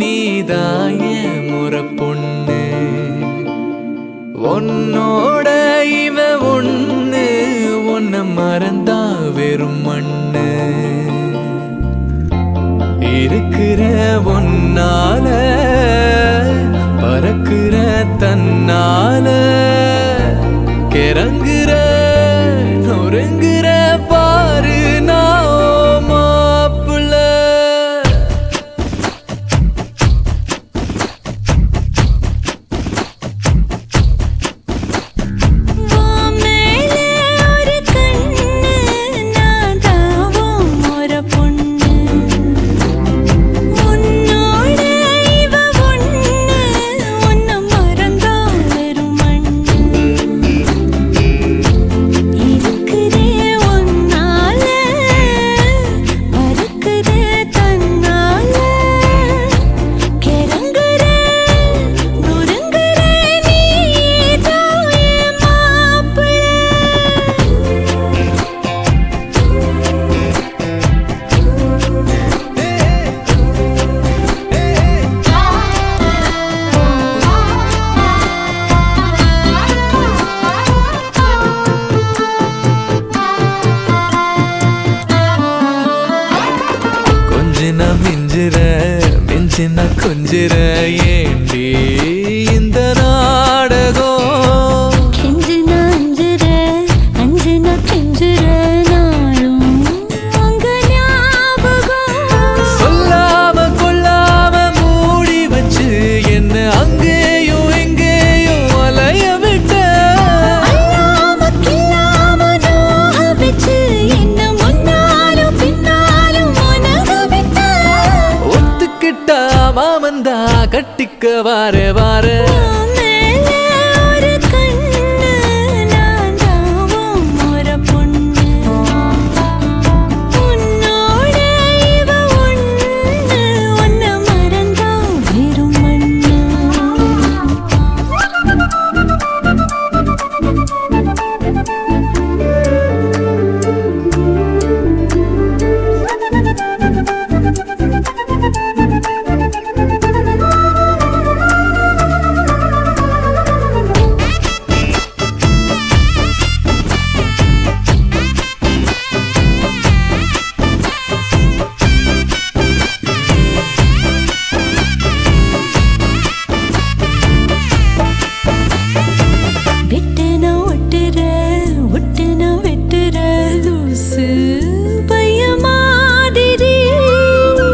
நீதாய முறை பொண்ணு உன்னோட இவ ஒண்ணு உன்னை மறந்தா வெறும் மண்ணு இருக்கிற ஒன்னால பறக்கிற தன்னால கிறங்குற நொறுங்குற பாரு நான் மாப்பிள்ள மிஞ்சின கொஞ்சிற ஏண்டி இந்த நாடகம் கெஞ்சின அஞ்சுற அஞ்சின கெஞ்சுற நாளும் அங்க ஞாபகம் சொல்லாம கொள்ளாம மூடி வச்சு என்ன அங்கேயும் எங்கேயும் அலைய விட்ட அல்லாம கில்லாம நோக வச்சு என்ன முன்னாலும் பின்னாலும் உனக விட்ட ஒத்துக்கிட்டா மாமந்தா கட்டிக்க வார வார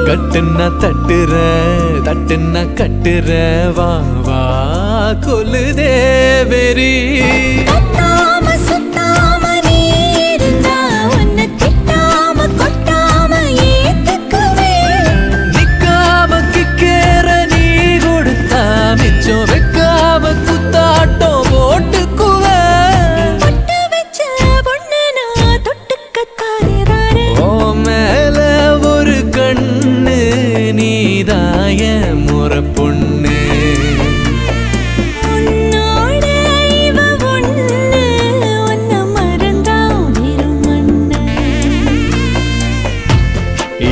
தட்டுன்னா தட்டுற தட்டுன்னா கட்டுற வா வா கொல்லுதே வெறி நிக்காம கிக்கேற நீ கொடுத்தா மிச்சம் வைக்காம குத்தாட்டம் போட்டுக்குவ ஓ மேல ஒரு கண்ணு நீதாய முறை பொண்ணு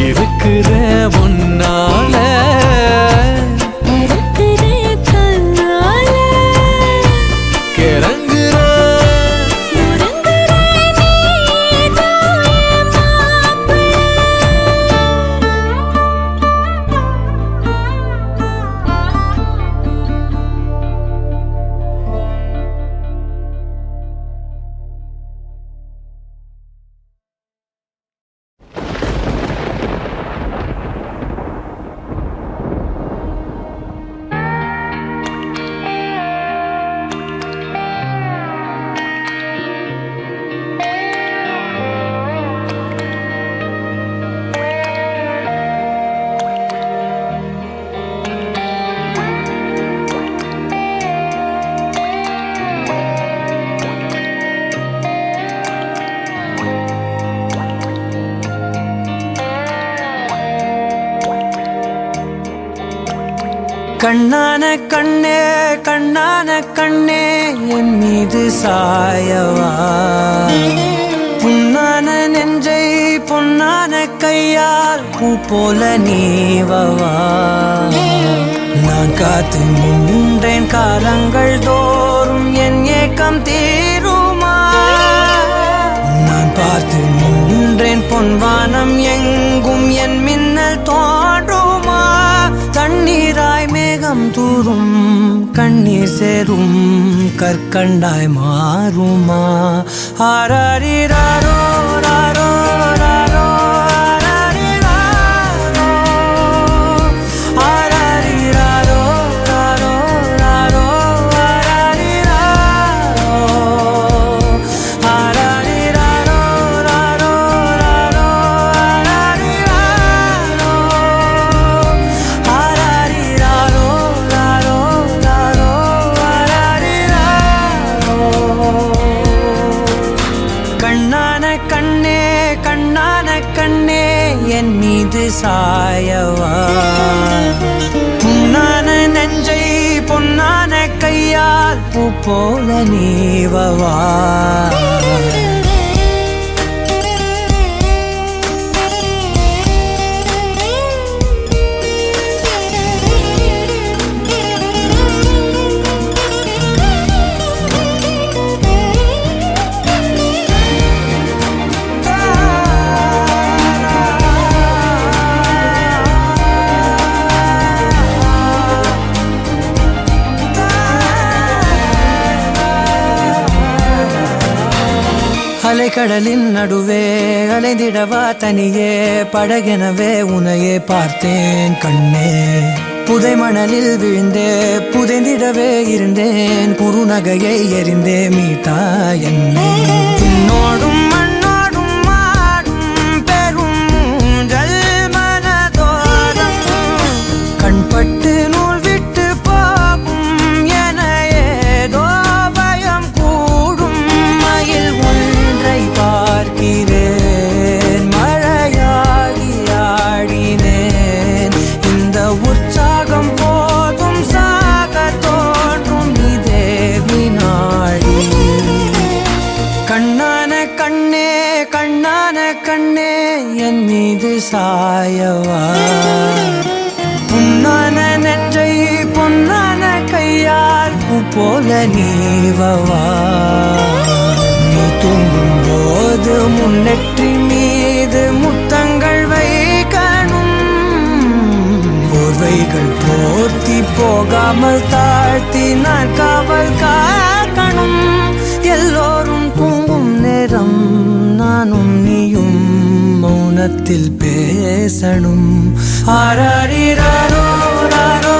இருக்கிற ஒன்னால கிறங்குற கண்ணான கண்ணே கண்ணான கண்ணே என் மீது சாயவா புண்ணான நெஞ்சை பொன்னான கையால் பூ போல நீவவா நான் காத்து நின்றேன் காலங்கள் தோறும் என் ஏக்கம் தீருமா நான் பார்த்து நின்றேன் பொன்வானம் எங்கும் என் மின்னல் தோன்றுமா தண்ணீராய் மேகம் தூரும் கண்ணீர் சேரும் கற்கண்டாய் மாறுமா ஆராரிராரோ ராரோ ராரோ என் மீது சாயவா புண்ணான நெஞ்சை பொன்னான கையால் பூ போல நீவவா அலைக்கடலின் நடுவே அலைந்திடவா தனியே படகெனவே உனையே பார்த்தேன் கண்ணே புதை மணலில் விழுந்தே புதைந்திடவே இருந்தேன் குறுநகையை எறிந்தே மீட்டா என்னை உன்னோடும் மண்ணோடும் மாடும் பெரும் ஊஞ்சல் மனதோரம் கண்பட்டு நூல் விட்டு போகும் என ஏதோ பயம் கூடும் மயில் பார்க்கிறேன் மழையாகி ஆடினேன் இந்த உற்சாகம் போதும் சாக தோன்றும் இதே வினாடி கண்ணான கண்ணே என் மீது சாயவா புண்ணான நெஞ்சை பொன்னான கையால் பூ போல நீவவா நீ தூங்கும் போது முன்னெற்றி மீது முத்தங்கள் வைக்கணும் போர்வைகள் போர்த்தி போகாமல் தாழ்த்தி நான் காவல் காக்கணும் எல்லோரும் தூங்கும் நேரம் நானும் நீயும் மௌனத்தில் பேசணும் ஆராரிராரோ ராரோ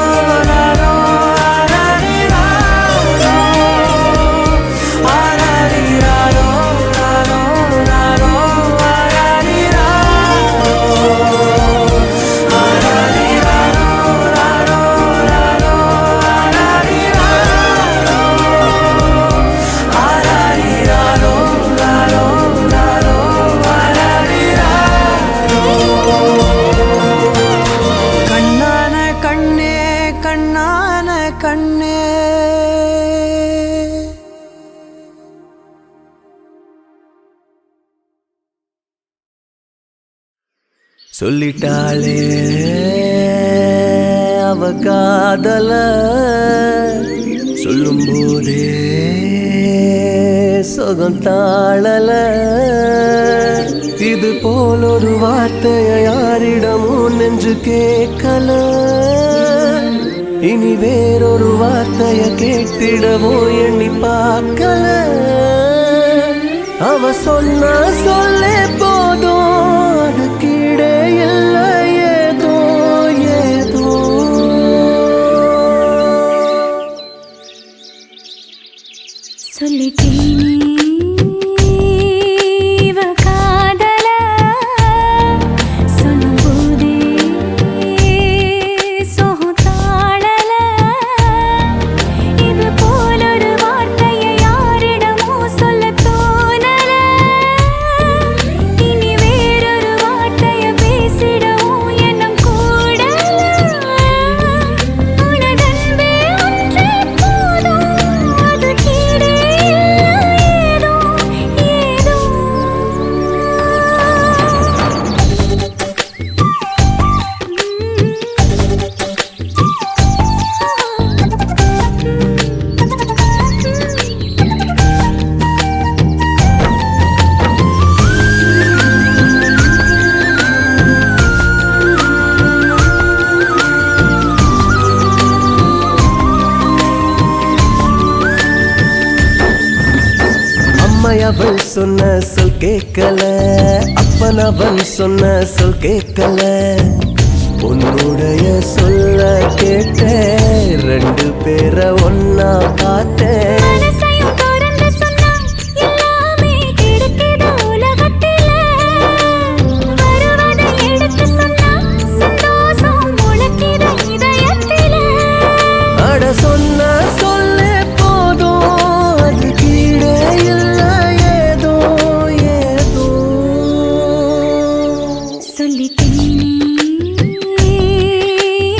ராரோ கண்ணே சொல்லிட்டாளே அவ காதல சொல்லும் போதே சுகம் தாழல இது போல் ஒரு வார்த்தையை யாரிடமும் நெஞ்சு கேட்கல இனி வேறொரு வார்த்தைய கேட்டிடவோ எண்ணி பார்க்கல அவ சொன்னா சொல்லே போதும் அதுக்கிடே இல்லை ஏதோ ஏதோ சொல்லிட்டேனே சொன்ன சொல் கேட்கல, அப்பனவன் சொன்ன சொல் கேட்கல. உன்னுடைய சொல்ல கேட்ட ரெண்டு பேரை ஒன்னா பார்த்தேன். மனசையும் திறந்து சொன்னா எல்லாமே கிடைக்குது உலகத்தில. வருவதை எடுத்து சொன்னா சந்தோஷம் முளைக்குது இதயத்தில. அட சொன்ன சொல்லே போதும், அது கீழே இல்ல ஏதோ ஏதோ. சொல்லிட்டேனே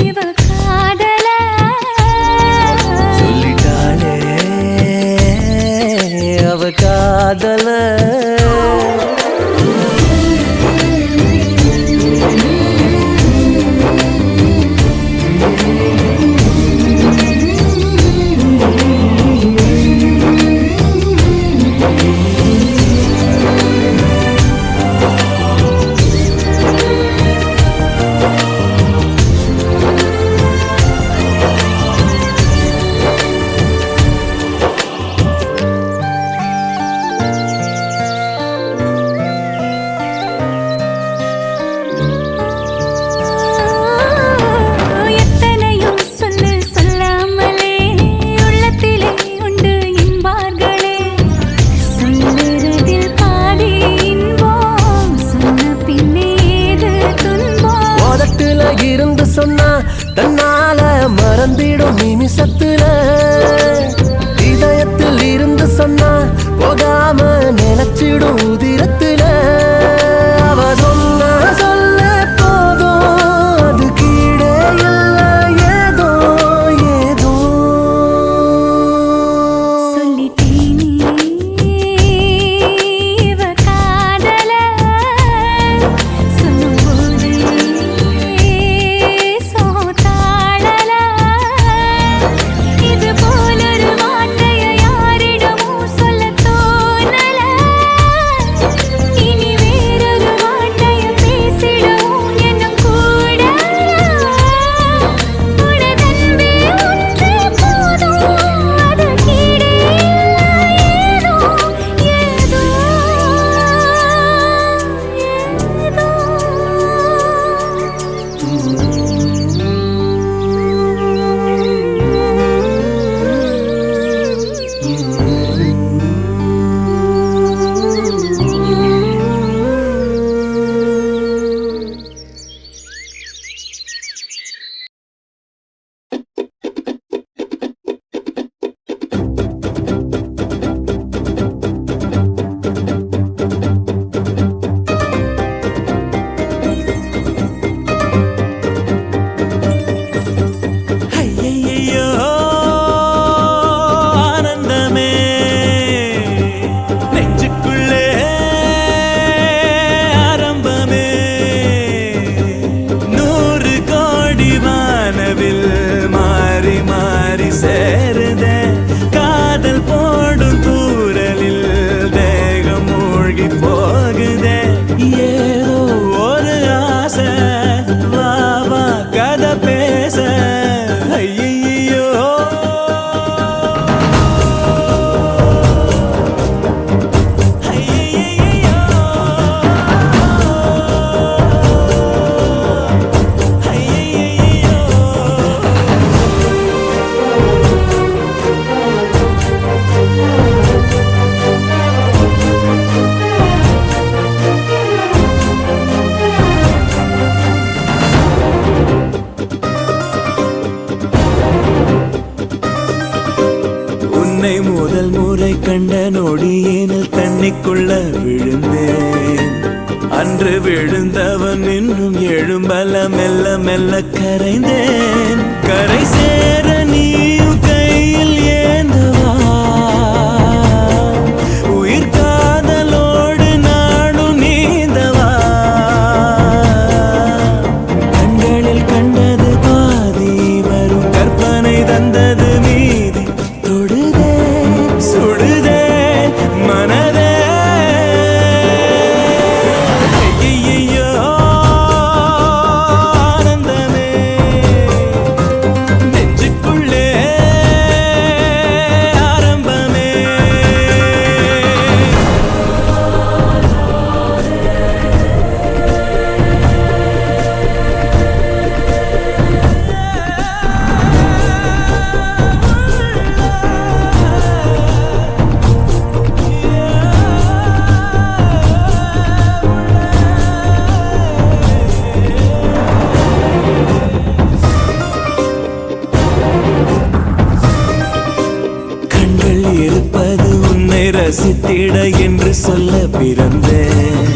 இவ காதல. சொல்லிட்டாளே அவ காதல. எத்தனையோ சொல்லு சொல்லாமலே உள்ளத்திலே உண்டு என்பார்களே. சொல்லுறதில் பாதி இன்பம், சொன்ன பின்னே ஏது துன்பம். உதட்டுல இருந்து சொன்னா தன்னால மறந்திடும் நிமிஷத்துல. இதயத்தில் இருந்து சொன்னா போகாம நினைச்சிடும் உதிரத்துல. அவ சொன்ன சொல்ல போதும், அது கீழே இல்ல ஏதோ ஏதோ. சொல்லிட்டேனே இவ காதல. சொல்லும்போதே சோதாளல. இது போலொரு வார்த்தையை யாரிடமும் சொல்லத் தோணல. இனி வேறொரு வார்த்தையை பேசிடவும் எண்ணம் கூடல. உனதன்பே ஒன்றே போதும், அது கீழே ஏதோ ஏதோ ஐயையோ ஆனந்தமே நெஞ்சுக்குள்ளே ஆரம்பமே. 100 கோடி வானவில் மாறி மாறி சேருதே. காதல் போடும் தூரலில் தேகம் மூழ்கி போகுதே. ஏதோ ஒரு ஆசை, வா வா கதை பேச. ஐயையோ ஐயையோ ஐயையோ. உன்னை முதல் முறை கண்ட நொடியேனில் தண்ணிக்குள்ள விழுந்தேன். அன்று விழுந்தவன் இன்னும் எழும்பல மெல்ல மெல்ல கரைந்தேன். கரை சேர நீயும் கையில் ஏந்தவா, உயிர் காதலோடு நானும் நீந்தவா. கண்களில் கண்டது பாதி, வரும் கற்பனை தந்தது மீதி. தொடுதே சுடுதே மனதே. ஐயையோ ஆனந்தமே நெஞ்சுக்குள்ளே ரசித்திட என்று சொல்ல பிறந்தேன்.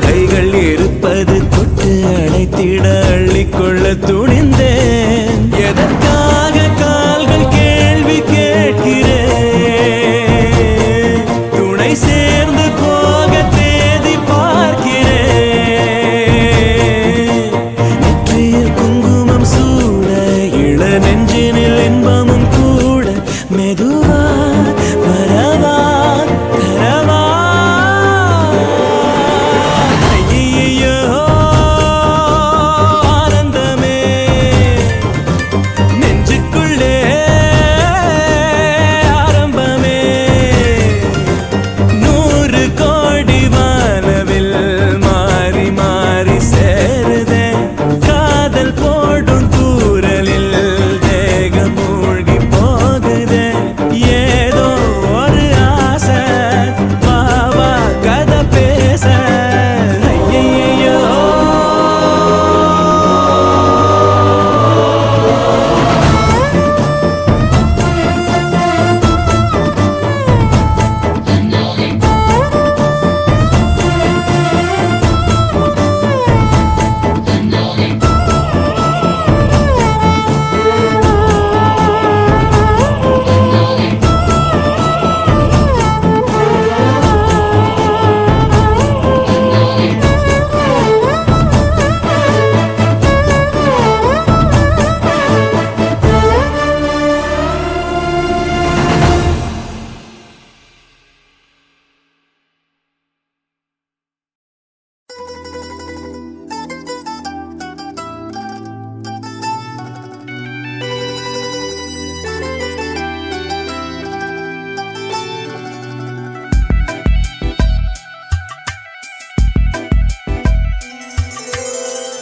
கைகள் இருப்பது தொட்டு அணைத்திட அள்ளிக்கொள்ள துணிந்தேன். எதற்காக கால்கள் கேள்வி கேட்கிறேன், துணை சேர்ந்து போக தேதி பார்க்கிறேன். நெற்றியில் குங்குமம் சூட இள நெஞ்சினில் இன்பமும் கூட மெதுவா வரவா தரவா. ஐயையோ ஆனந்தமே நெஞ்சுக்குள்ளே ஆரம்பமே. 100 கோடி வானவில் மாறி மாறி சேருதே. காதல் போடும் தூரலில் தேகம் மூழ்கி போகுதே. ஏதோ ஒரு ஆசை பாவா கதை பேச. ஐயையோ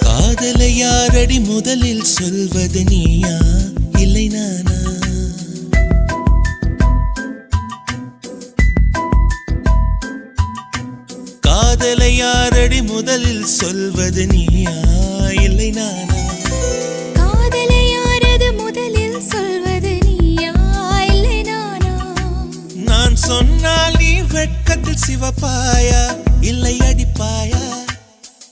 காதலை யாரடி முதலில் சொல்வது நீயா இல்லை நானா? காதலை யாரடி முதலில் சொல்வது நீயா இல்லை நானா? காதலை யாரது முதலில் சொல்வது நீயா இல்லை நானா? நான் சொன்னால் நீ வெட்கத்தில் சிவப்பாயா இல்லை அடிப்பாயா?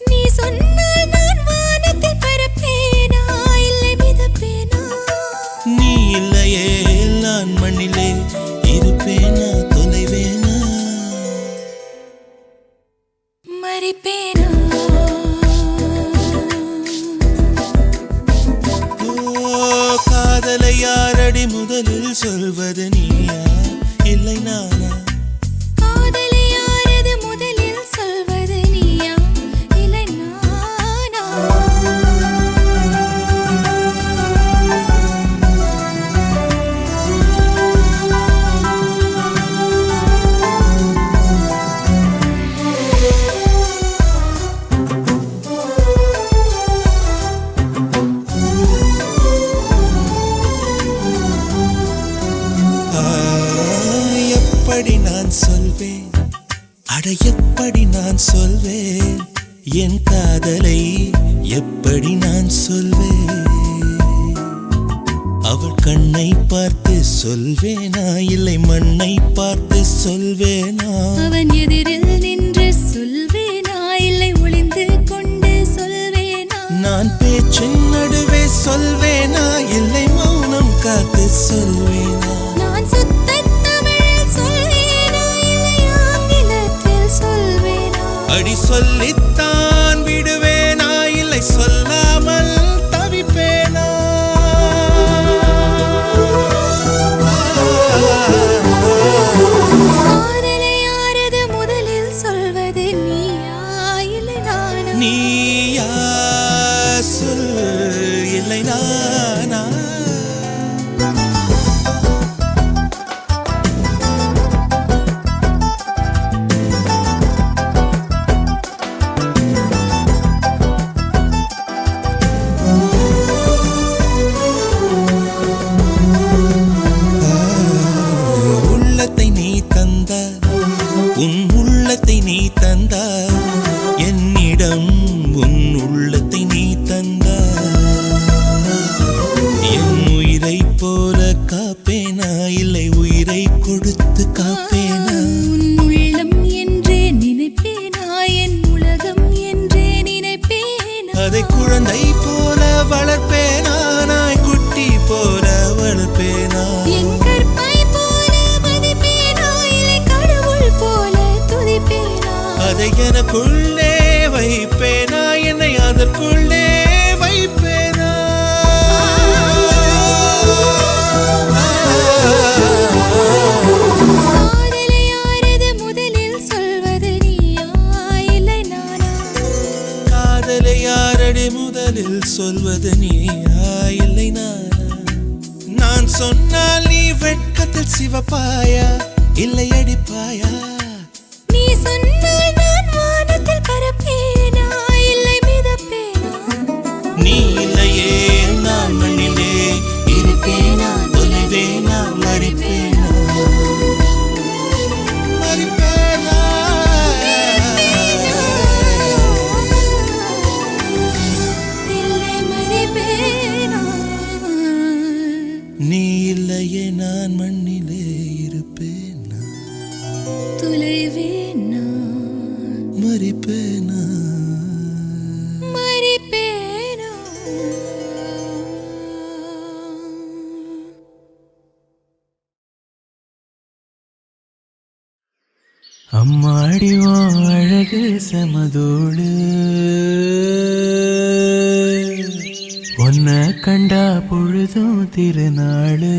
நீ சொன்னால் நான் வானத்தில் பறப்பேனா இல்லை மிதப்பேனா? நீ இல்லையே நான் மண்ணிலே இருப்பேனா தொலைவேனா மறிப்பேனா? ஓ காதலை யாரடி முதலில் சொல்வது நீயா இல்லை நானா? காதலை யாரது முதலில் சொல்வது நீயா இல்லை நானா? எப்படி நான் சொல்வேன், அட எப்படி நான் சொல்வேன், என் காதலை எப்படி நான் சொல்வேன்? அவள் கண்ணை பார்த்து சொல்வேனா இல்லை மண்ணை பார்த்து சொல்வேனா? அவன் எதிரில் நின்று சொல்வேனா இல்லை ஒளிந்து கொண்டு சொல்வேனா? நான் பேச்சின் நடுவே சொல்வேனா இல்லை மௌனம் காத்து சொல்வேனா? நான் சுத்த தமிழில் சொல்வேனா இல்லை ஆங்கிலத்தில் சொல்வேனா? அடி சொல்லித்தான் விடுவேனா இல்லை சொல்லாமல் தவிப்பேனா? காதலை யாரது முதலில் சொல்வது நீயா இல்லை நானா? நீயா சொல் இல்லை நானா? எனக்குள்ளே வைப்பேனா என்னை அதற்குள்ளே வைப்பேனா காதலை யாரது முதலில் சொல்வது நீயா இல்லை நானா காதலை யாரடி முதலில் சொல்வது நீயா இல்லை நானா நான் சொன்னால் நீ வெட்கத்தில் சிவப்பாயா இல்லை அடிப்பாயா நீ சொன்னால் நான் வானத்தில் பறப்பேனா இல்லை மிதப்பேனா நீ இல்லையே நான் மண்ணிலே இருப்பேனா தொலைவேனா மறிப்பேனா மறிப்பேனா இல்லை மறிப்பேனா நீ இல்லையே நான் மண்ணிலே இருப்பேனா தொலைவேனா மறிப்பேனா மறிப்பேனா அம்மாடி அழகு சமதோடு உன்னை கண்டா பொழுதும் திருநாளு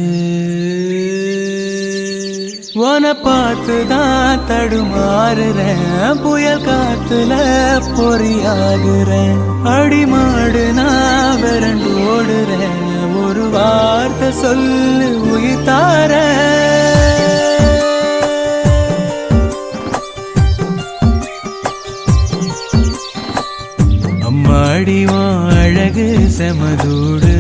உன்னை பார்த்துதான் தடுமாறுறேன் புயல் காத்துல பொறியாகுறேன் அடிமாடு நான் விரண்டு ஓடுறேன் ஒரு வார்த்தை சொல்லு உயிர் தாரேன் அம்மாடி அழகு செமதூடு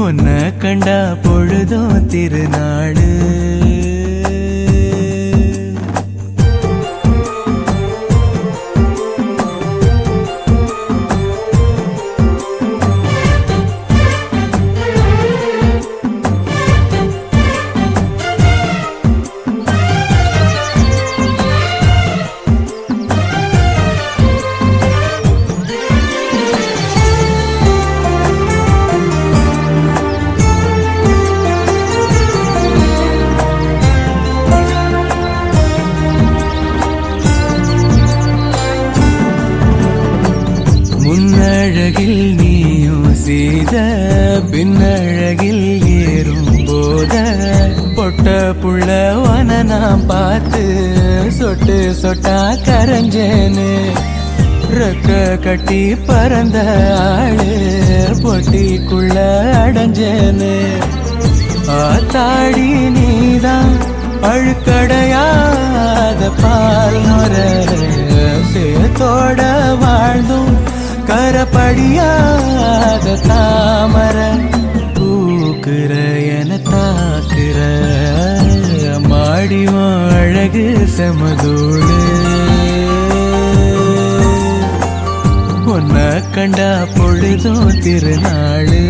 உன்னை கண்டா பொழுதும் திருநாளு முன்னழகில் நீயும் செய்த பின்னழகில் ஏறும் போத பொட்ட புள்ளவன நான் பார்த்து சொட்டு சொட்டா கரைஞ்சேன்னு ரெக்க கட்டி பறந்த ஆளு பொட்டிக்குள்ள அடைஞ்சேன்னு ஆத்தாடி நீதான் அழுக்கடையாத பால் முறை சேத்தோட வாழ்ந்தும் கரப்படியாத தாமர பூக்குற என தாக்குற மாடியும் அழகு செமதோடு உன்னை கண்டா பொழுதும் திருநாளு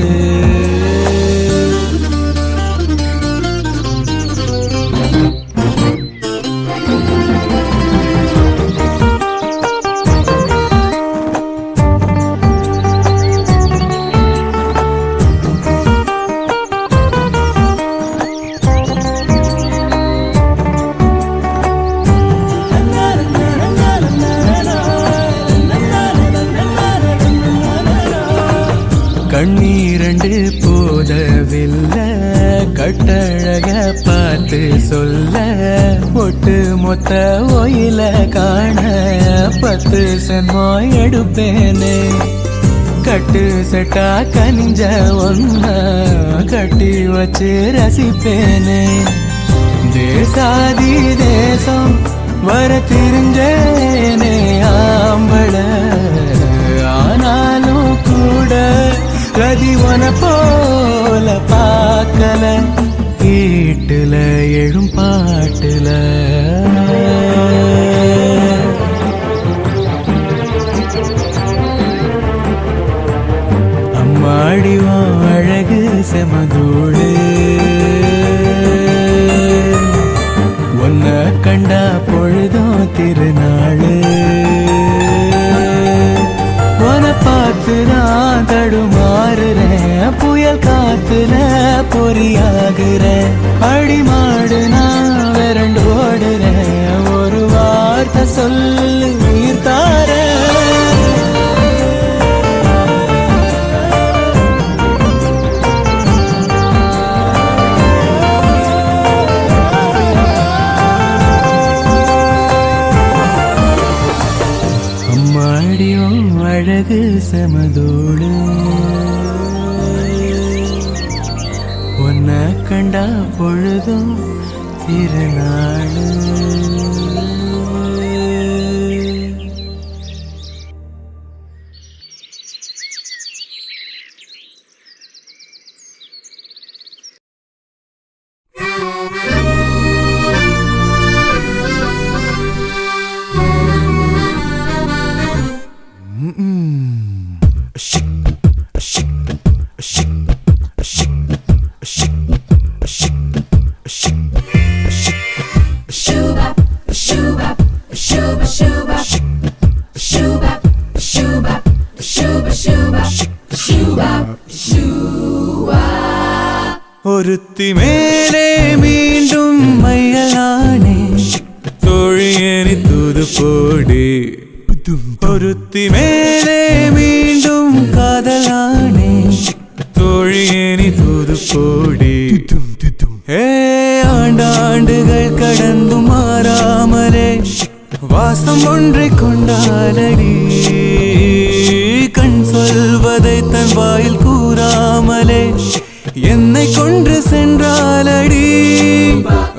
கண்ணீரண்டு போதவில்லை கட்டழக பார்த்து சொல்ல ஒட்டு மொத்த ஒயில காண 10 சென்மோ எடுப்பேனே கட்டு செட்டா கனிஞ்ச ஒன்ன கட்டி வச்சு ரசிப்பேனே தேசாதி தேசம் வர தெரிஞ்சேனே ஆம்பள ஆனாலும் கூட கதிவன போல பார்க்கல வீட்டுல எழும் பாட்டுல அம்மாடிவா அழகு செமதூடு உன்னை கண்டா பொழுதும் திருநாளு உன்னை பார்த்துதான் தடுமாறுறேன் புயல் காத்துல பொறியாகுறேன் அடிமாடு நான் விரண்டு ஓடுறேன் சொல்லு உயிர் தார அம்மாடியோ அழகு செமதோடு உன்னை கண்டா பொழுதும் திருநாளு ஒருத்தி மேலே மீண்டும் மையலானே தோழியனி தூது போடி ஒருத்தி மேலே மீண்டும் காதலானே தோழியனி தூது போடி ஆண்டாண்டுகள் கடந்தும் மாறாமலே வாசம் ஒன்றை கொண்டாலடி கண் சொல்வதை தன் வாயில் கூறாமலே என்னை கொன்று சென்றாலடி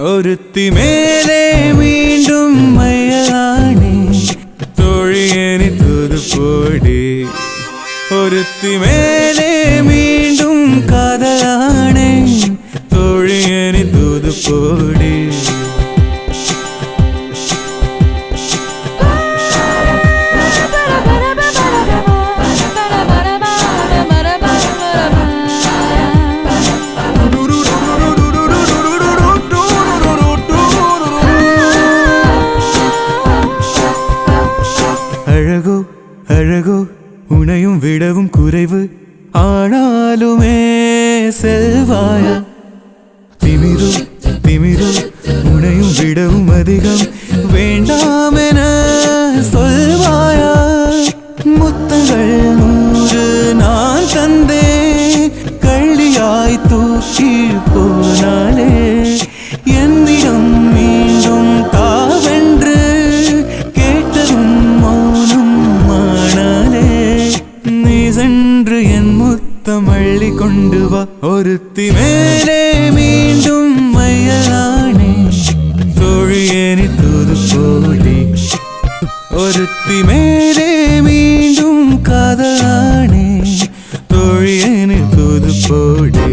ஒருத்தி மேலே மீண்டும் மையலானே தோழியனி தூது போடி ஒருத்தி மேலே மீண்டும் காதலானே தோழியனி தூது போடி அழகோ அழகோ உனையும் விடவும் குறைவு ஆனாலுமே செல்வாயா திமிரு திமிரு உனையும் விடவும் அதிகம் வேண்டாமென சொல்வாயா முத்தங்கள் 100 நான் தந்தேன் கள்ளியாய் தூக்கி போனாலே என்னிடம் மீண்டும் தாவென்று கேட்டதும் மௌனம் மானாலே நீ சென்று என் முத்தம் அள்ளி கொண்டு வா ஒருத்தி மேலே மீண்டும் மையலானே தோழியனி தூது போடி ஒருத்தி மேலே மீண்டும் காதலானே தோழியனி தூது போடி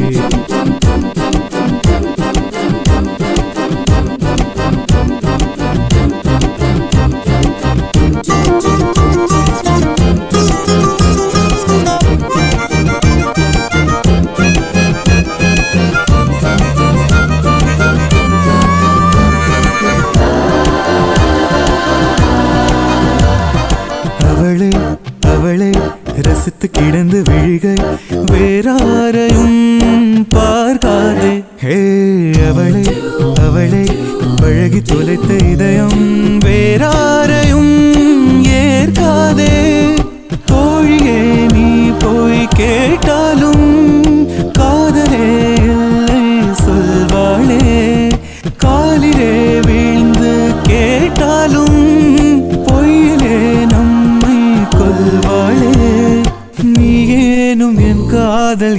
அவளே அவளே ரசித்து கிடந்து விழிகை வேறாரையும் பார்க்காதே ஹே அவளே அவளே பழகி தொலைத்த இதயம் வேறாரையும் ஏற்காதே தோழியே நீ போய் கேட்டாலும் காதலே இல்லை சொல்வாளே காலிலே வீழ்ந்து கேட்டாலும் பொய்யிலே நம்மை கொல்வாளே நீ ஏனும் என் காதல்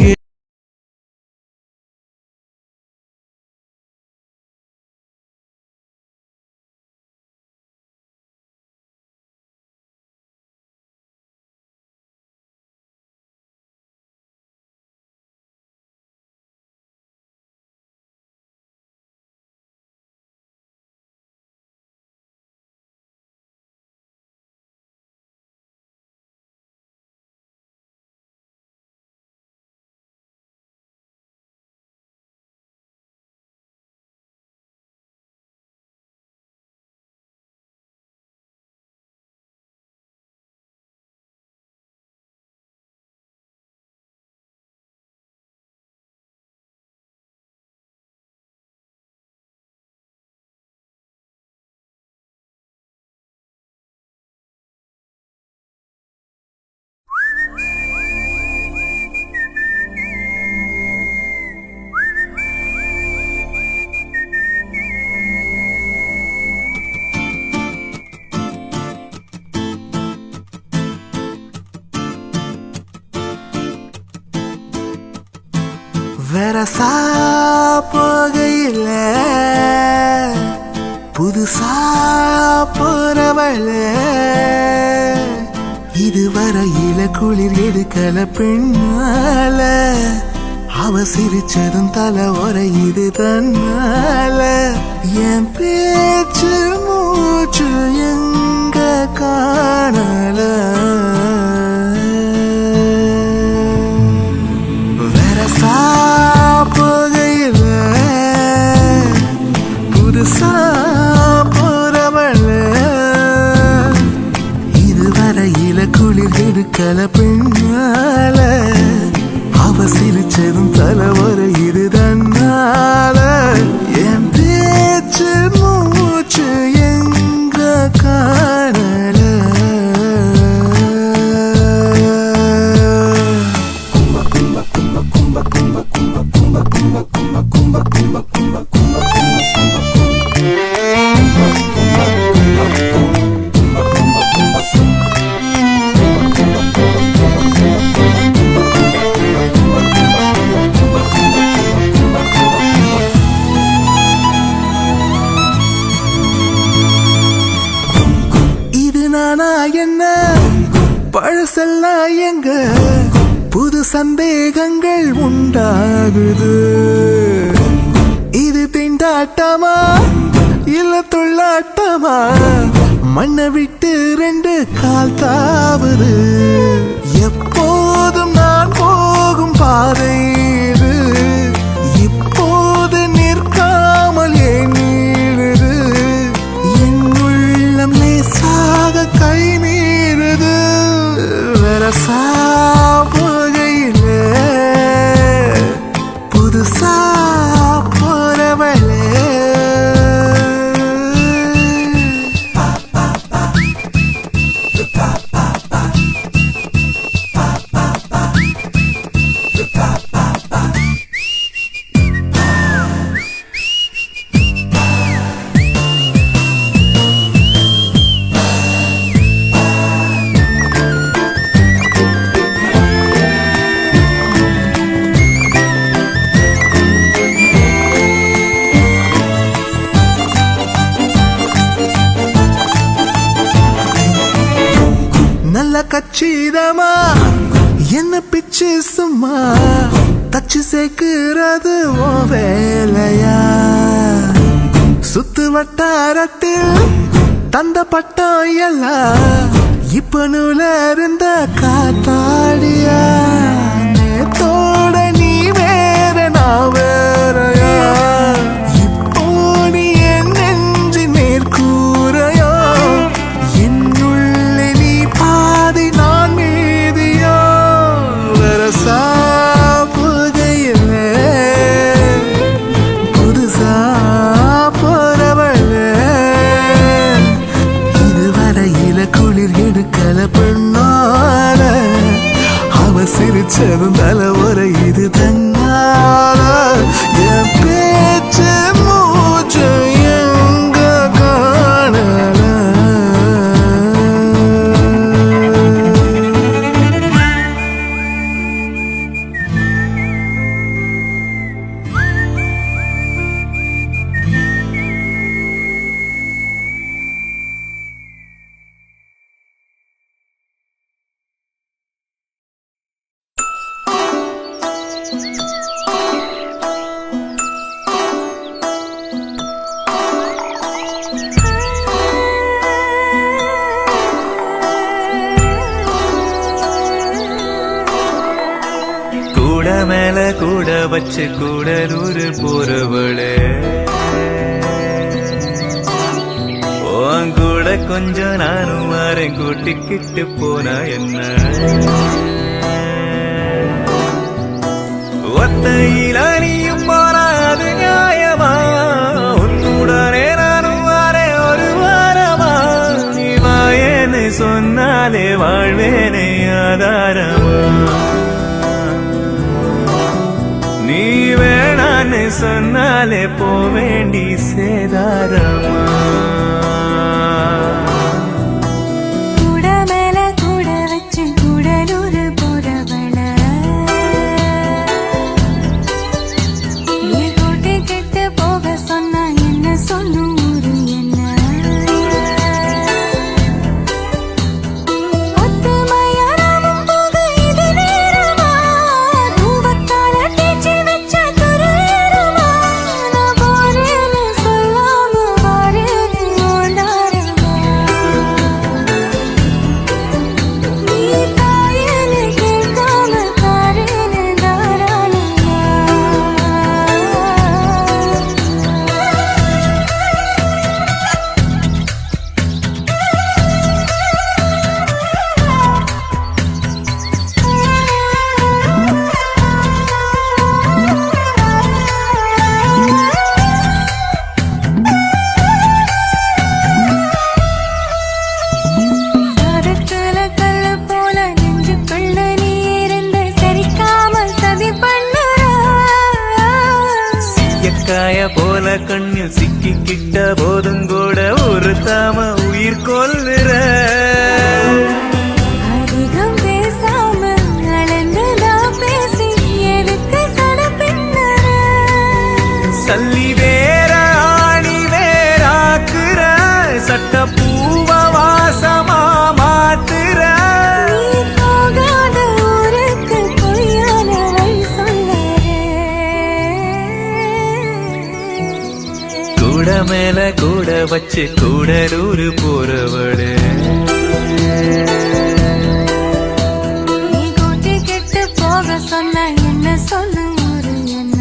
வெரசா போகையில புதுசா போறவள இதுவரையில குளிர் எடுக்கல பெண்ணால அவ சிரிச்சதும் தலை உரையுது தன்னால என் பேச்சு மூச்சு எங்க காணல வெரசா போகையில புதுசா போறவள இதுவரையில குளிர் எடுக்கல பெண்ணால அவ சிரிச்சதும் தலைவரை இது தன்னால என் பேச்சு மூச்சு எங்க காணல என்ன பழசெல்லாம் எங்க புது சந்தேகங்கள் உண்டாகுது இது திண்டாட்டமா இல்ல துள்ளாட்டமா மண்ணை விட்டு ரெண்டு கால் தாவுது எப்போதும் நான் போகும் பாதை இது இப்போது நிற்காமல் ஏன் நீடுது என் உள்ளம் லேசாக கை மீறுது வெரசா போகையில புதுசா போறவளே நல்ல கச்சிதமா என்ன பிச்சு சும்மா தச்சு சேர்க்கிறது ஓ வேலையா சுத்து வட்டாரத்தில் தந்த பட்டம் எல்லாம் இப்ப நூல இருந்த காத்தாடியா நேத்தோட நீ வேற நான் வேறையா இப்போ நீ என் நெஞ்சு நேர்கூறையா என்னுள்ளே நீ பாதி நான் மீதியா வரசா புகையில புதுசா போறவளே இதுவரையில குளிர் எடுக்கல பெண்ணால அவ சிரிச்சதும் தலை உரை இது தன்னால என் பேச்சு மூச்சு எங்க காணல கூட மேல கூட வச்சு கூடலூர் போறவளே உன் கூட கொஞ்சம் நானும் வரேன் கூட்டிக்கிட்டு போனா என்ன ஒத்தையில நீயும் போனா அது நியாயமா உன்னுடனே நானும் வரேன் ஒரு வாரமா நீ வாயேன்னு சொன்னாலே வாழ்வேனே ஆதாரமா நீ வேணான்னு சொன்னாலே போவேண்டி சேதாரமா கூட மேல கூட வச்சு கூடலூர் போறவள தண்ணியில் சிக்கிக்கிட்ட போதும் கூட ஒரு தாம உயிர் கொல்லுற. அதிகம் பேசாமல் அளந்து நான் பேசி எதுக்கு சடப்பின்னுற? சல்லி வேற ஆணி வேறாக்குற, சட்ட பூவ வாசமா மாத்துற. நீ போகாத ஊருக்கு பொய்யான வழி சொல்லாதே. கூட மேல கூட வச்சு கூடலூர் போறவளே. நீ கூட்டி கெட்டு போக சொன்ன என்ன சொல்லு ஒரு என்ன?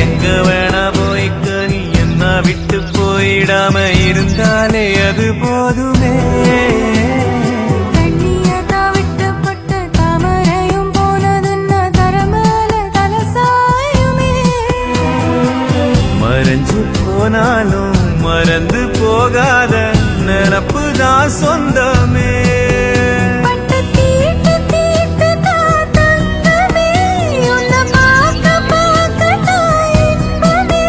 எங்க வேணா போய்க்க, நீ என்ன விட்டு போயிடாம இருந்தாலே அது போதுமே. தண்ணியதா விட்டுப்பட்டு தாமரையும் போனதுன்னா தரமேல தலசாயுமே. மறைஞ்சு போனாலும் மறந்து போகாத நினப்பு தான் சொந்தமே. பட்டு தீட்டு தீட்டு தான் தங்கமே, உன்னை பார்க்க பார்க்க தான் இன்பமே.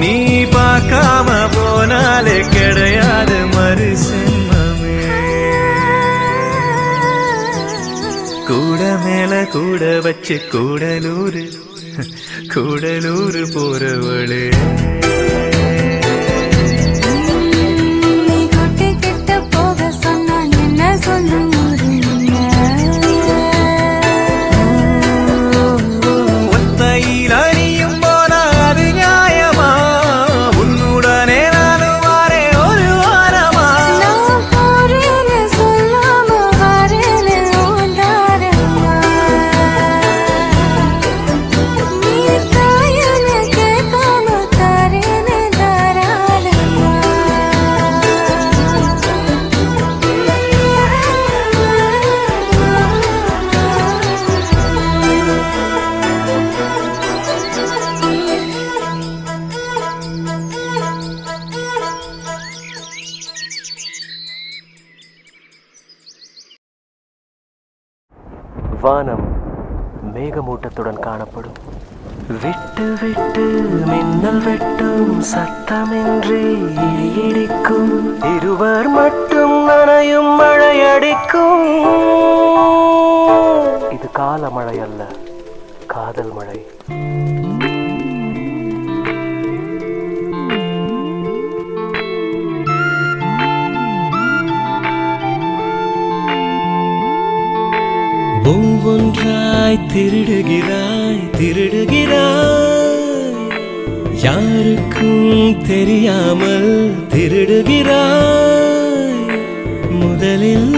நீ பார்க்காம போனாலே கிடையாது மறு சென்மமே. கூட மேல கூட வச்சு கூடலூர் போறவளே. நீ கூட்டி கெட்டு போக சொன்னா என்ன சொல்லு ஒரு என்ன? ஒத்தையில் அணியும் போல அது நியாயமா? உன்னுடனே நானும் வாரே ஒரு வாரமா? நான் போறேன்னு சொல்லாம வரேன்னு ஓடாதம்மா. நீ தாயன்னு கேட்காம தரேன்னு தாராளம்மா. வானம் மேகமூட்டத்துடன் காணப்படும். விட்டு விட்டு மின்னல் வெட்டும் சத்தமின்றி இடிக்கும். இருவர் மட்டும் நனையும் மழையடிக்கும். இது கால மழை அல்ல, காதல் மழை. ஒவ்வொன்றாய் திருடுகிறாய் திருடுகிறாய், யாருக்கும் தெரியாமல் திருடுகிறாய். முதலில்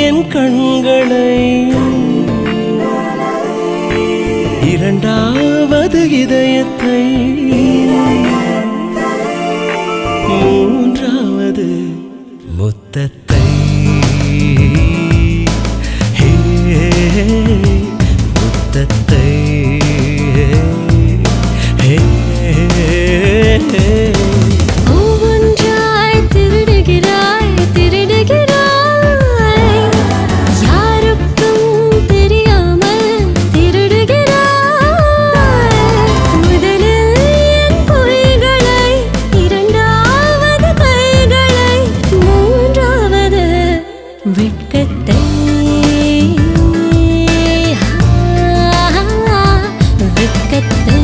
என் கண்களை, இரண்டாவது இதயத்தை, மூன்றாவது முத்தத்தை. முத்தத்தை ஒவ்வொன்றாய் திருடுகிறாய் திருடுகிறாய், யாருக்கும் தெரியாமல் திருடுகிறாய். முதலில் என் பொய்களை, இரண்டாவது கைகளை, மூன்றாவது வெட்கத்தை. வெட்கத்தை.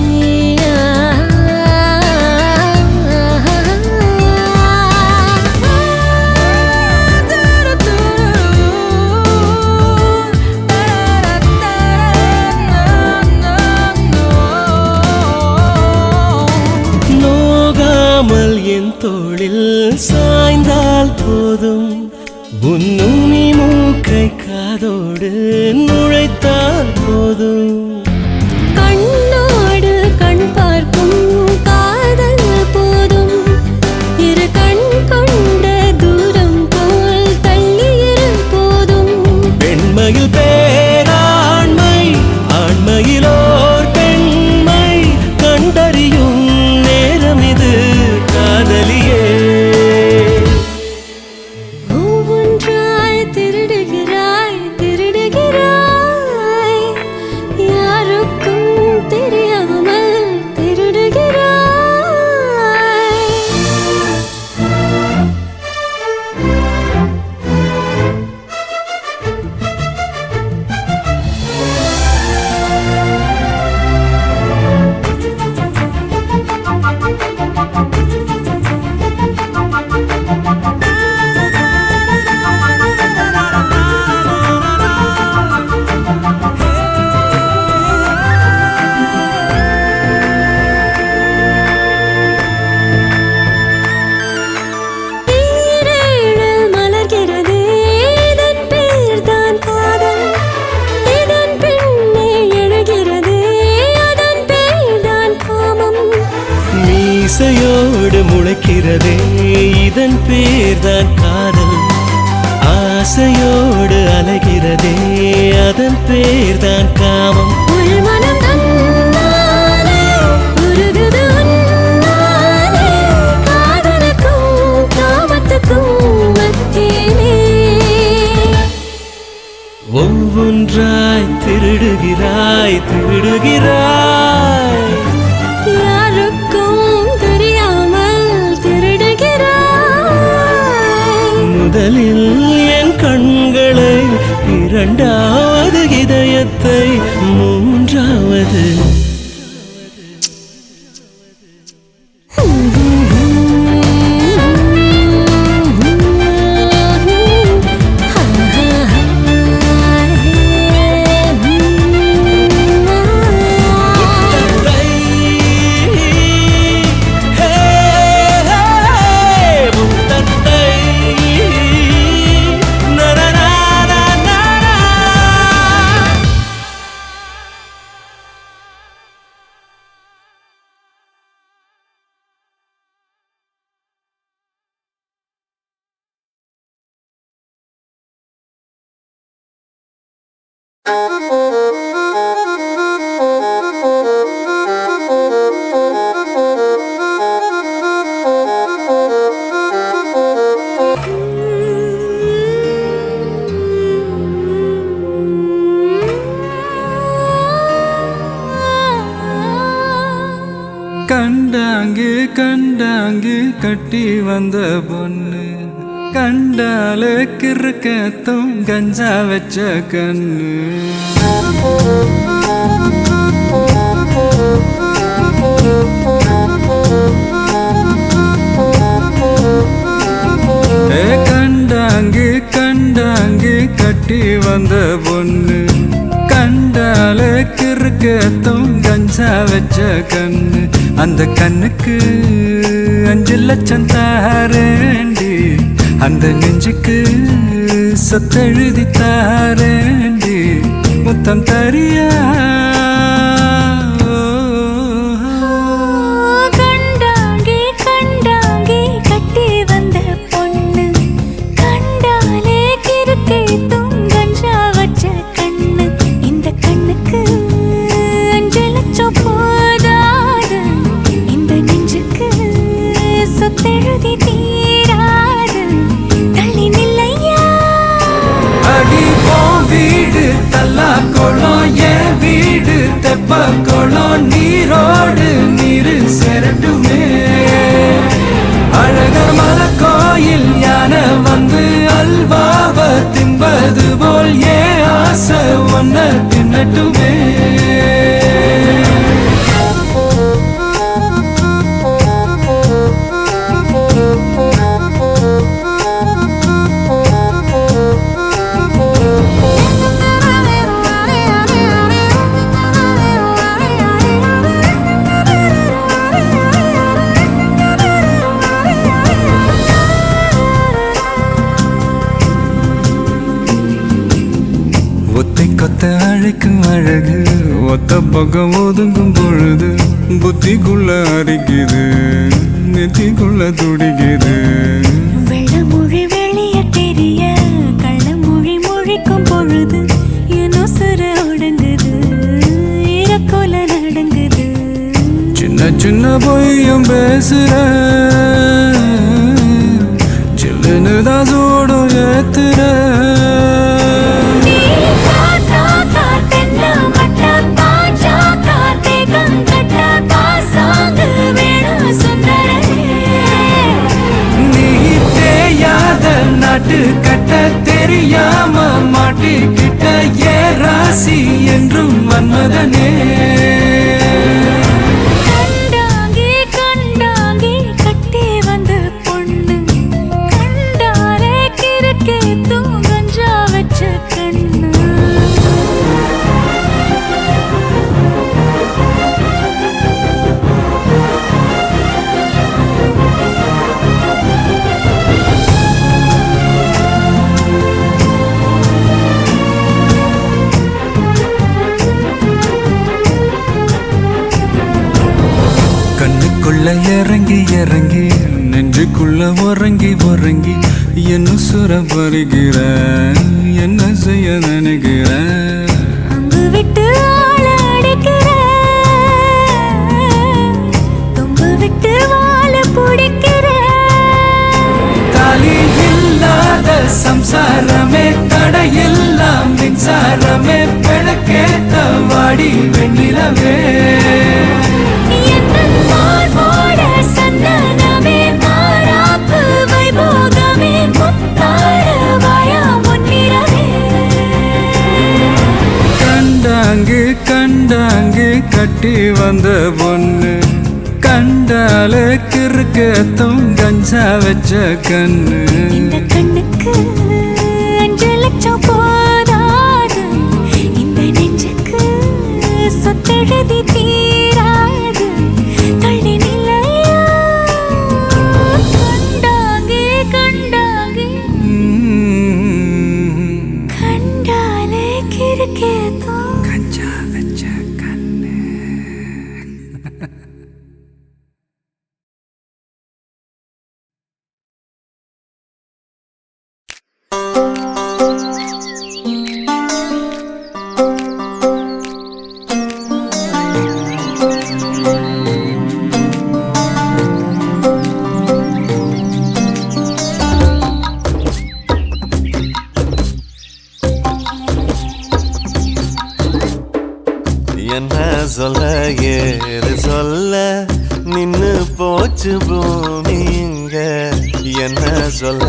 நோகாமல் என் தோளில் சாய்ந்தால் போதும், உன்னுனி மூக்கை காதோடு நுழைத்தால் போதும். கண்ணோடு கண் பார்க்கும் காதல் போதும், ஆசையோடு அலைகிறதே அதன் பேர்தான் காமம். உள்மனம் தன்னாலே உருகுது உன்னாலே காதலுக்கும் காமத்துக்கும் மத்தியிலே ஒவ்வொன்றாய் திருடுகிறாய் திருடுகிறாய் யாருக்கும் தெரியாமல் திருடுகிறாய். முதலில் என் கண்களை இரண்டாவது இதயத்தை மூன்றாவது கண்டாங்கு கண்டாங்கு கட்டி வந்த பொண்ணு கண்டால கிறுக்கத்தும் கஞ்சா வச்ச கண்ணு கண்டாங்கு கண்டாங்கு கட்டி வந்த பொண்ணு கண்டால கிறுக்கத்தும் கஞ்சா வச்ச கண்ணு அந்த கண்ணுக்கு 5 லட்சம் தாரேண்டி அந்த நெஞ்சுக்கு சொத்தெழுதி தாரேண்டி முத்தம் தரியா கண்டாங்கி கண்டாங்கி கட்டி வந்த பொண்ணு கண்டாலே கிறுக்கை துங்கஞ்சா வச்ச கண்ணு இந்த கண்ணுக்கு 5 லட்சம் போதாது இந்த நெஞ்சுக்கு சொத்தெழுதி தீராது தள்ளி நில்லையா அடி போ வீடு தல்லா குளம் என் வீடு தெப்ப குளம் நீரோடு நீரு சேரட்டுமே அழகர் மலை கோயில் யானை வந்து அல்வாவ தின்பது போல் ஏன் ஆசை ஒன்ன தின்னட்டுமே ஒத்தை கொத்த அழைக்கும் அழகு ஒத்த பக்கம் ஒதுங்கும் பொழுது புத்திக்குள்ள அரிக்குது நெத்திக்குள்ள துடிக்குது வெள்ளமொழி வெளிய தெரிய கள்ளமொழி மொழிக்கும் பொழுது என் உசுர ஒடுங்குது இறக்கோல நடங்குது சின்ன சின்ன பொய்யும் பேசுற சில்லுன்னு தான் சூடும் ஏத்துற நாட்டு கட்ட தெரியாம மாட்டிக்கிட்ட ஏ ராசி என்றும் மன்மதனே கண்டாங்கி கண்டாங்கி கட்டி வந்த பொண்ணு கண்டாலே கிறுக்கே தூங்கஞ்சா வச்ச கண்ணு பறிக்கிற என்ன செய்ய நினைக்கிற அங்கு விட்டு ஆள அடிக்கிற தொங்கு விட்டு வாழ பிடிக்கிற தாலி இல்லாத சம்சாரமே தடையெல்லாம் மின்சாரமே பிழக்கேத்த வாடி வெண்ணிலவே கண்டாங்கு கண்டாங்கு கட்டி வந்த பொண்ணு கண்டால கிறுக்கத்தும் கஞ்சா வச்ச கண்ணு இந்த கண்ணுக்கு 5 லட்சம் போதாது இந்த நெஞ்சுக்கு சொத்தெழுதி தீராது தள்ளி நிலையா கண்டாங்கே கண்டாங்கே கண்டாலே கிறுக்கேதோ கஞ்சா வச்ச கண்ணு என்ன சொல்ல ஏது சொல்ல நின்னு போச்சு பூமி இங்க என்ன சொல்ல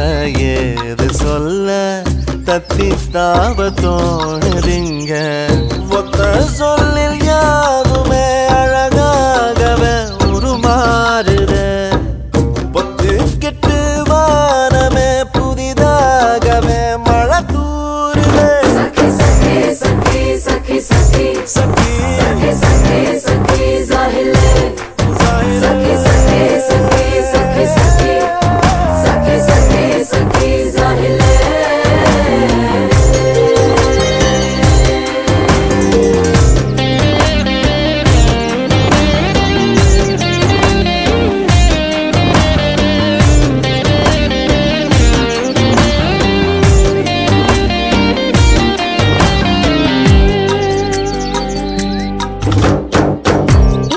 ஏது சொல்ல தத்தி தாவ தோணுதிங்க ஒத்த சொல்லில் யாருமே அழகாகவே உருமாறுத பொத்து கெட்டு வானமே புதிதாகவே மழை தூருதே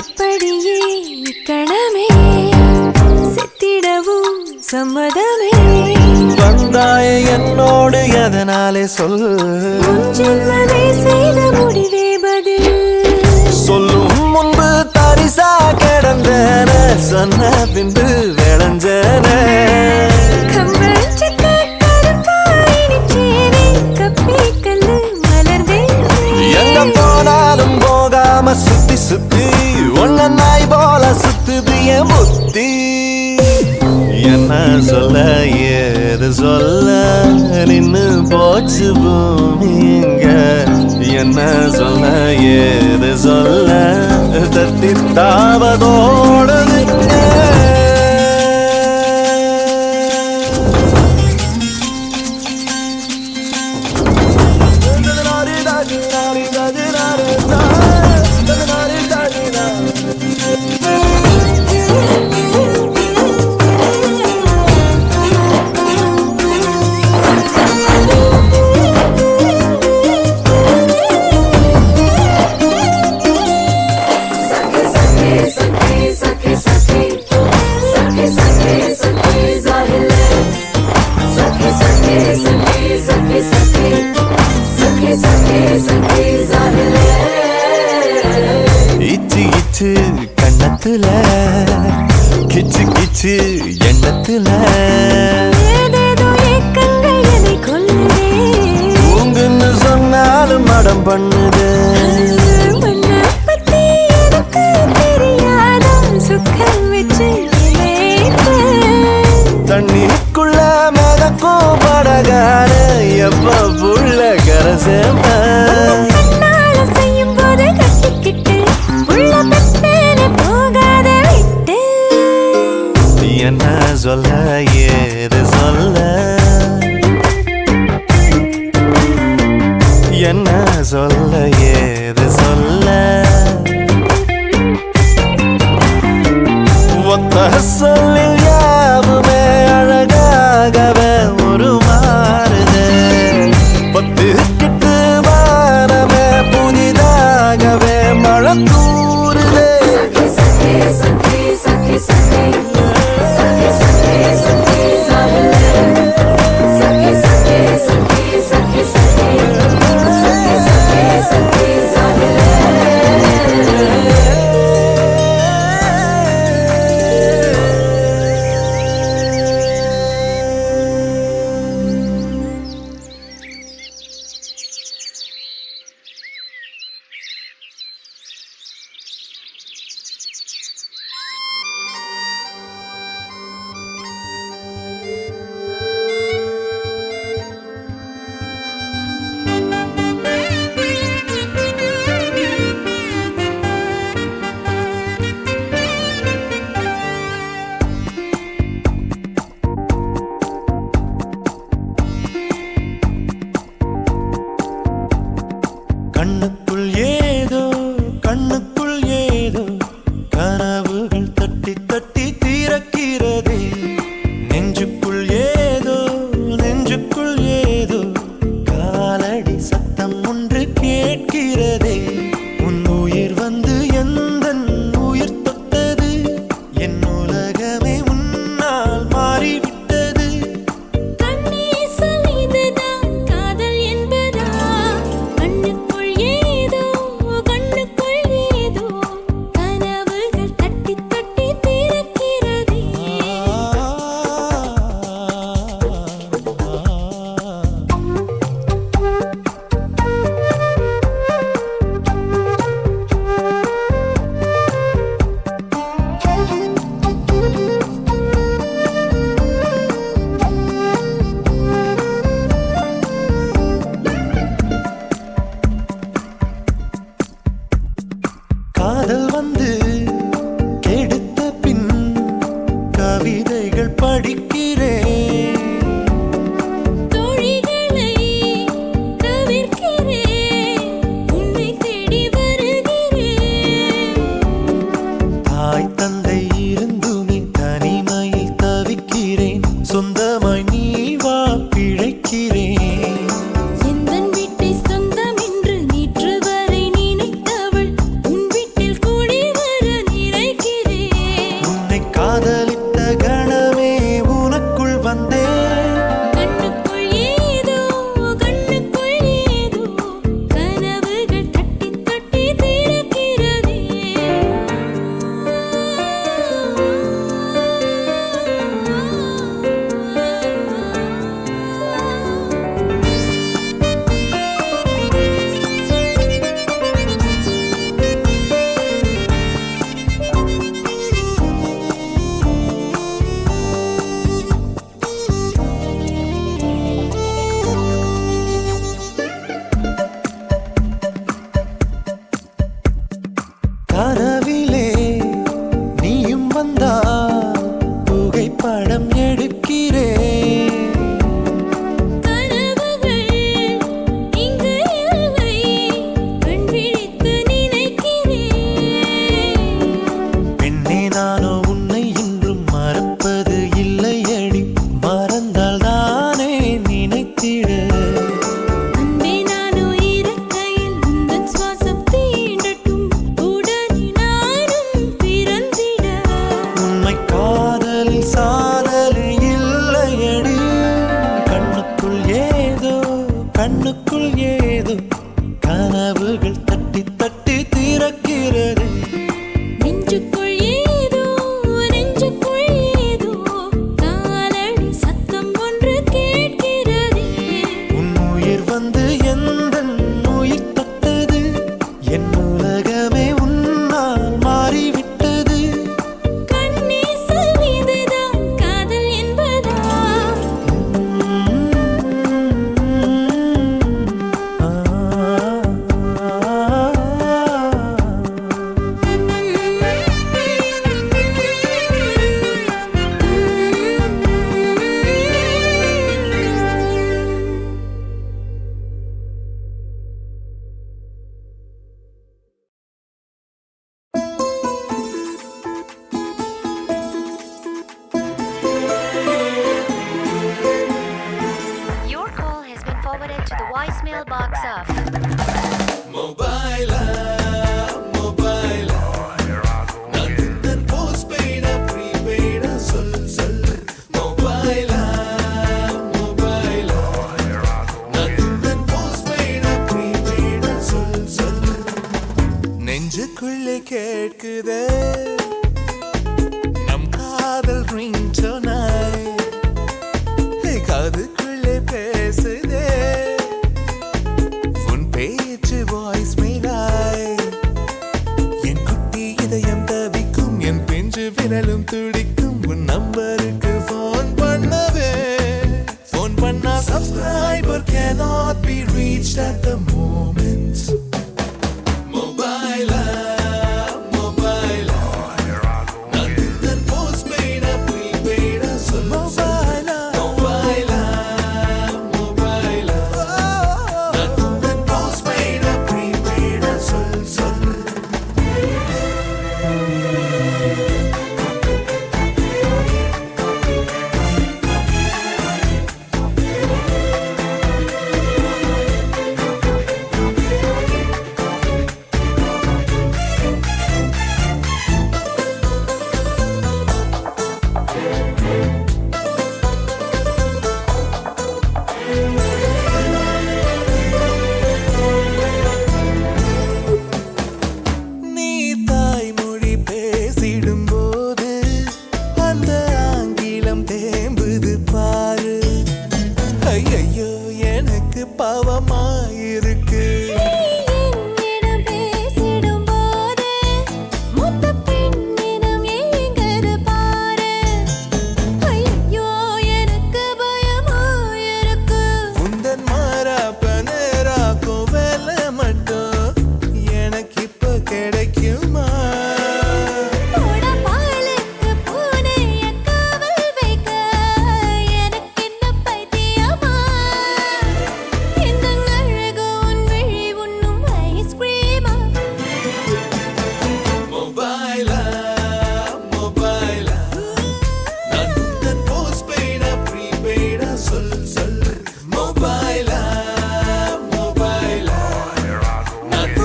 இப்படியே கணமே செத்திடவும் சம்மதமே வந்தாய என்னோடு எதனாலே சொல் ஜென்மமே செய்த முடிவே பதில் சொல்லும் முன்பு தரிசா கிடந்தன சொன்ன பின்பு விளைஞ்சன கம்பளிச்சக்க கருப்பாயினிச்சேனே கப்பி கல்லு மலர்ந்தேனே எங்க போனாலும் போகாம சுத்தி சுத்தி ஒன்ன நாய் போல சுத்துது என் புத்தி என்ன சொல்ல ஏது சொல்ல நின்னு போச்சு பூமி இங்க என்ன சொல்ல ஏது சொல்ல தத்தி தாவதோடுதுங்க இச்சு இச்சு கண்ணத்துல கிச்சு கிச்சு எண்ணத்துல ஏதேதோ ஏக்கங்கள் என்னை கொல்லுதே உங்குன்னு சொன்னாலும் மடம் பண்ணுது உன்னை பத்தி எனக்கு தெரியாதா சுக்கம் வச்சு தண்ணிக்குள்ள மிதக்கும் படகான எப்ப புள்ள கரை சேர்ப்ப செய்யும் போது கட்டிக்கிட்டு உள்ள பெத்தேன போகாத விட்டு என்ன சொல்ல ஏது சொல்ல என்ன சொல்ல ஏது சொல்ல ஒத்த சொல்லில் யாவுமே அழகாகவே உருமா கண்ணுக்குள் ஏதோ கனவுகள் தட்டி தட்டி திறக்கிறது. நெஞ்சுக்குள் ஏதோ காலடி சத்தம் ஒன்று கேட்கிறது. உன் உயிர் வந்து எந்தன் உயிர் தொட்டது. என் உலகமே உன்னால் மாறிவிட்டது. கண்ணீசல் மீதுதான் காதல் என்பதா? Your call has been forwarded to the voicemail box of மொபைலா மொபைலா நான் போஸ்ட்பெய்டா ப்ரீபெய்டா சொல் சொல் மொபைலா மொபைலா நான் போஸ்ட்பெய்டா ப்ரீபெய்டா சொல் சொல் நெஞ்சுக்குள்ளே கேட்குதே நம் காதல் ரிங்டோனாய் காதுக்குள்ளே பேசுதே உன் பேச்சு வாய்ஸ் மேலாய் என் குட்டி இதயம் தவிக்கும் என் பிஞ்சு விரலும் துடிக்கும் உன் நம்பருக்கு போன் பண்ணவே போன் பண்ணா subscriber cannot be reached at the moment மொபைலா மொபைலா நான் போஸ்ட்பெய்டா ப்ரீபெய்டா சொல் மொபைலா மொபைலா மொபைலா நான் போஸ்ட்பெய்டா ப்ரீபெய்டா சொல் சொல் நீ தாய்மொழி பேசிடும்போது அந்த ஆங்கிலம் தேம்புது பாரு ஐயோ எனக்கு பாவமாயிருக்கு என்னிடம் பேசிடும்போது மொத்த பெண்ணிடம் ஏங்குது பாரு. ஐயோ எனக்கு பயமாயிருக்கு. உந்தன் மாறாப்ப நேராக்கும் வேலை மட்டும் எனக்கு இப்ப கிடைக்குமா போட பாலுக்கு பூனைய காவல் வைக்க எனக்கு என்ன பைத்தியமா? இந்த அழகு உன் விழி உண்ணும் ஐஸ்கிரீமா? மொபைலா மொபைலா நான் போஸ்ட்பெய்டா ப்ரீபெய்டா சொல் சொல் மொபைலா மொபைலா நான்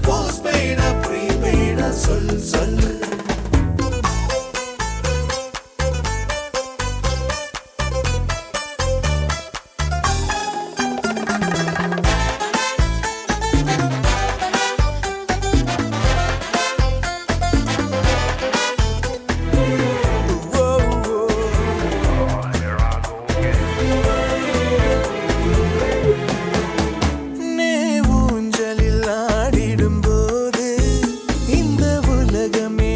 போஸ்ட்பெய்டா ப்ரீபெய்டா சொல் சொல் நே ஊஞ்சலில் ஆடிடும்போது இந்த உலகமே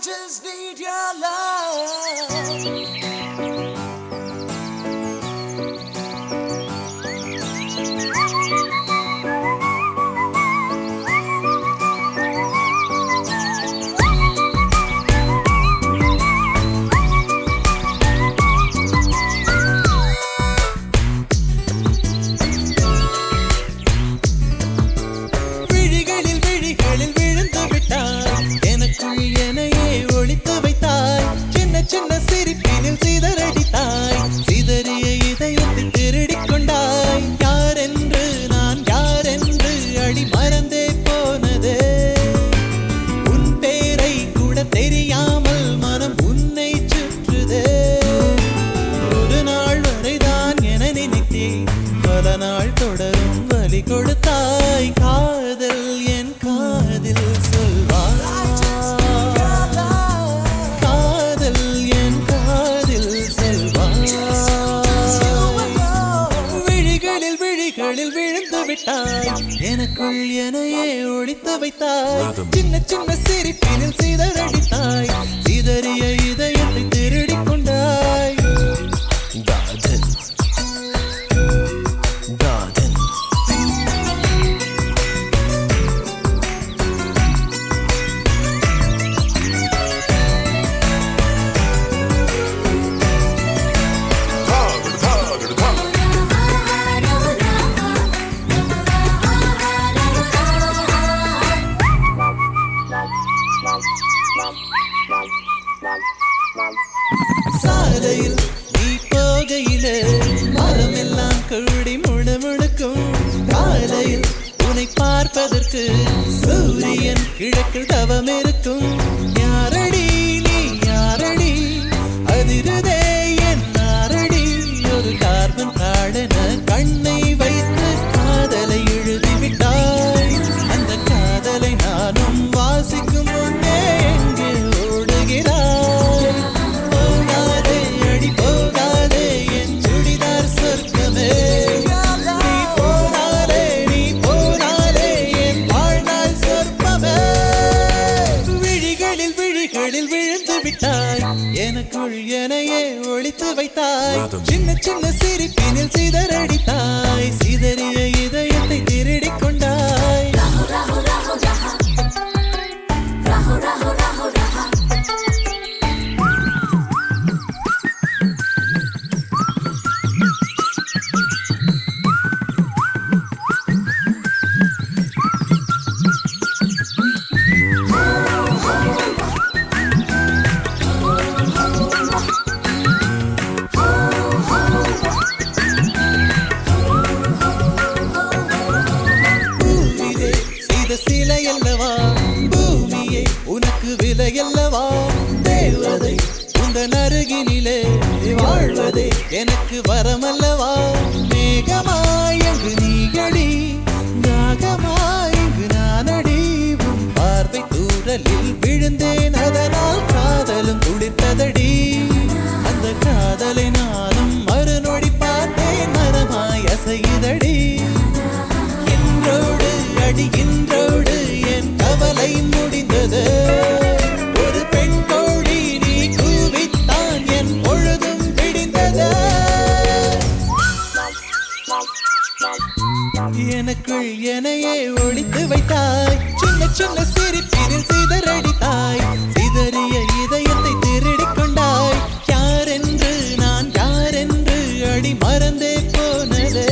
just need your love. விழிகளில் விழிகளில் விழுந்து விட்டாய் எனக்குள் எனையே ஒளித்து வைத்தாய் சின்ன சின்ன சிரிப்பினில் சிதறடித்தாய் சிதறிய இதயத்தை திருடிக் கொண்டாய் யாரென்று நான் யாரென்று அடி மறந்தே போனதே உன் பேரை கூட தெரியாமல் மனம் உன்னை சுற்றுதே ஒரு நாள் வரைதான் என நினைத்தேன் பல நாள் தொடரும் வலி கொடுத்தாய் காதல் என் காதில் சொல்வாய் காதல் என் காதில் சொல்வாய் விழிகளில் விழிகளில் விழுந்து விட்டாய் எனக்குள் எனையே ஒளித்து வைத்தாய் சின்ன சின்ன சிரிப்பினில் சிதறடித்தாய் சிதறிய இதயத்தை திருடிக் கொண்டாய் காதல் காதல் சாலையில் நீ போகையிலே மரமெல்லாம் கூடி முணுமுணுக்கும் காலையில் உன்னை பார்ப்பதற்கு சூரியன் கிழக்கில் தவம் இருக்கும் யாரடி நீ யாரடி அதிருதே என் நாரடி ஒரு கார்பன் தாழன கண்ணை வைத்து காதலை எழுதிவிட்டாய் அந்த காதலை நானும் வாசிக்கும் முன்னே எங்கே ஓடுகிறாய் போகாதே அடி போகாதே என் சுடிதார் சொர்க்கமே நீ போனாலே என் வாழ்நாள் சொர்க்கமே விழிகளில் விழிகளில் விழுந்து விட்டாய் எனக்குள் எனையே ஒளித்து வைத்தாய் சின்ன சின்ன சிரிப்பினில் சிதறடித்தாய் சிதறிய இதயத்தை திருடிக் கொண்டாய் பூவிலே செய்த சிலை அல்லவா பூமியை உனக்கு விலை அல்லவா தேவதை உந்தன் அருகினிலே வாழ்வதே எனக்கு வரமல்லவா மேகமாய் அங்கு நீகடி நாகமாய் இங்கு நானடி உன் பார்வை தூரலில் விழுந்தேன் அதனால் காதலும் துடித்ததடி அந்த காதலை நானும் மறுநொடி பார்த்தேன் மரமாய் அசையுதடி இன்றோடு அடி இன்றோடு என் கவலை முடிந்தது ஒரு பெண் தோழி நீ கூவித்தான் என் பொழுதும் விடிந்தது எனக்குள் எனையே ஒளித்து வைத்தாய் சின்ன சின்ன சிரிப்பினில் சிதறடித்தாய் சிதறிய இதயத்தை திருடிக் கொண்டாய் யாரென்று நான் யாரென்று அடி மறந்தே போனதே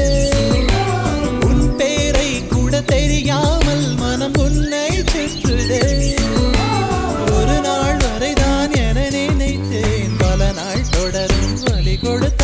உன் பேரை கூட தெரியாமல் மனம் உன்னை சுற்றுதே ஒரு நாள் வரைதான் என நினைத்தேன் பல நாள் தொடரும் வலி கொடுத்த